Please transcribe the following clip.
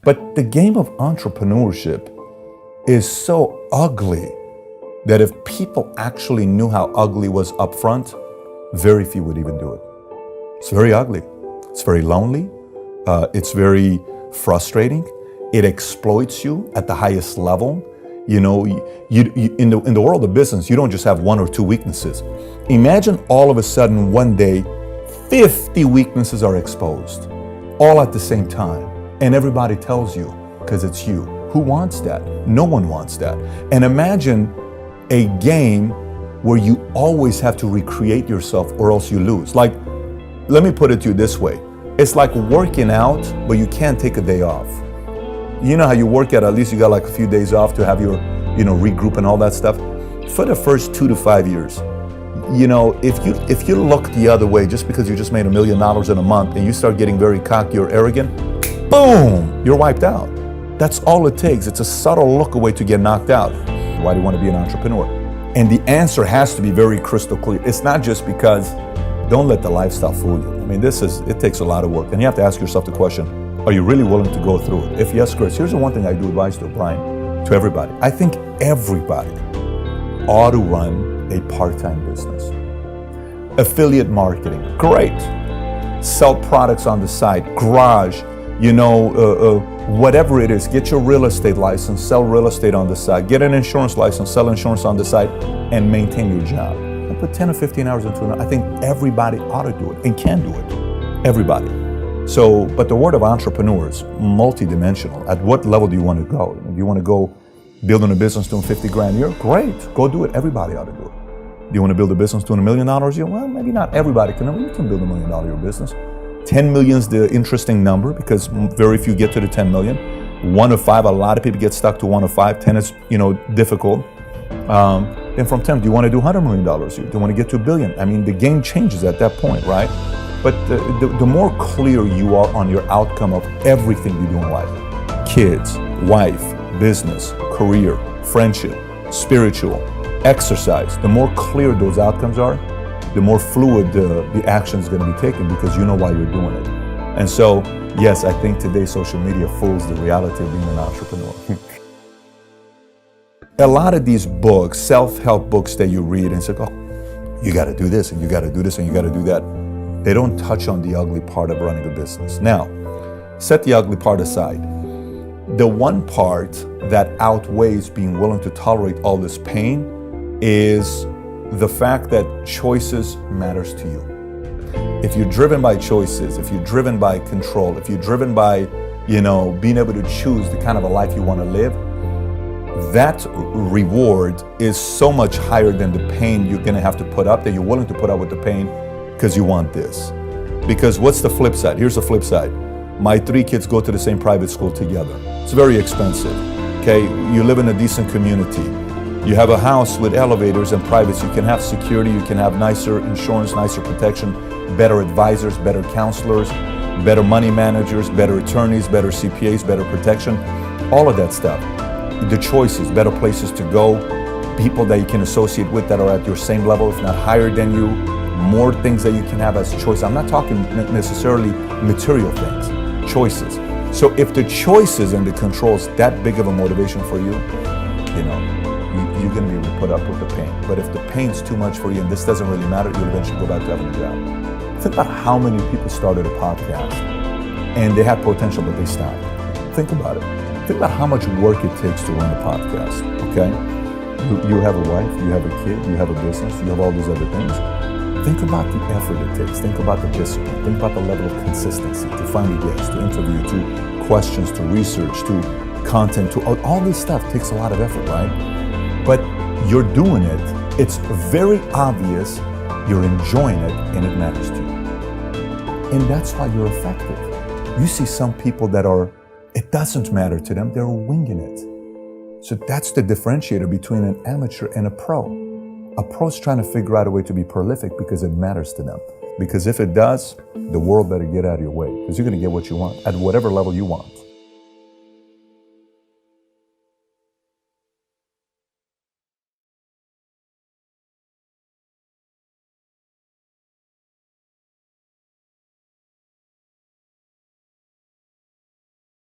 But the game of entrepreneurship is so ugly that if people actually knew how ugly was up front, very few would even do it. It's very ugly. It's very lonely. It's very frustrating. It exploits you at the highest level. You know, in the world of business, you don't just have one or two weaknesses. Imagine all of a sudden one day, 50 weaknesses are exposed, all at the same time. And everybody tells you, because it's you. Who wants that? No one wants that. And imagine a game where you always have to recreate yourself or else you lose. Like, let me put it to you this way. It's like working out, but you can't take a day off. You know how you work at least you got like a few days off to have your, regroup and all that stuff. For the first 2 to 5 years, if you look the other way just because you just made $1 million in a month and you start getting very cocky or arrogant, boom, you're wiped out. That's all it takes. It's a subtle look away to get knocked out. Why do you want to be an entrepreneur? And the answer has to be very crystal clear. It's not just because, don't let the lifestyle fool you. I mean, it takes a lot of work. And you have to ask yourself the question, are you really willing to go through it? If yes, Chris, here's the one thing I do advise to, Brian, to everybody. I think everybody ought to run a part-time business. Affiliate marketing, great. Sell products on the side, garage, whatever it is. Get your real estate license, sell real estate on the side. Get an insurance license, sell insurance on the side, and maintain your job. And put 10 or 15 hours into it. I think everybody ought to do it and can do it. Everybody. So, but the word of entrepreneurs, multidimensional. At what level do you want to go? Do you want to go building a business doing 50 grand a year? Great, go do it. Everybody ought to do it. Do you want to build a business doing $1 million a year? Well, maybe not everybody can. You can build $1 million a year business. 10 million is the interesting number because very few get to the 10 million. 1 of 5, a lot of people get stuck to 1 of 5. 10 is, difficult. Then from 10, do you want to do $100 million a year? Do you want to get to $1 billion? I mean, the game changes at that point, right? But the more clear you are on your outcome of everything you do in life, kids, wife, business, career, friendship, spiritual, exercise, the more clear those outcomes are, the more fluid the action is going to be taken because you know why you're doing it. And so, yes, I think today social media fools the reality of being an entrepreneur. A lot of these books, self-help books that you read and say, oh, you got to do this and you got to do this and you got to do that. They don't touch on the ugly part of running a business. Now, set the ugly part aside. The one part that outweighs being willing to tolerate all this pain is the fact that choices matters to you. If you're driven by choices, if you're driven by control, if you're driven by, being able to choose the kind of a life you want to live, that reward is so much higher than the pain you're going to have to put up, that you're willing to put up with the pain because you want this. Because what's the flip side? Here's the flip side. My 3 kids go to the same private school together. It's very expensive, okay? You live in a decent community. You have a house with elevators and privacy. You can have security, you can have nicer insurance, nicer protection, better advisors, better counselors, better money managers, better attorneys, better CPAs, better protection, all of that stuff. The choices, better places to go, people that you can associate with that are at your same level, if not higher than you, more things that you can have as choice. I'm not talking necessarily material things, choices. So if the choices and the control is that big of a motivation for you, you're going to be able to put up with the pain. But if the pain's too much for you and this doesn't really matter, you'll eventually go back to having a job. Think about how many people started a podcast and they had potential, but they stopped. Think about it. Think about how much work it takes to run a podcast, okay? You have a wife, you have a kid, you have a business, you have all these other things. Think about the effort it takes. Think about the discipline. Think about the level of consistency to find a guest, to interview, to questions, to research, to content, to all this stuff takes a lot of effort, right? But you're doing it. It's very obvious you're enjoying it and it matters to you. And that's why you're effective. You see some people that it doesn't matter to them, they're winging it. So that's the differentiator between an amateur and a pro. A pro's trying to figure out a way to be prolific because it matters to them. Because if it does, the world better get out of your way because you're going to get what you want at whatever level you want.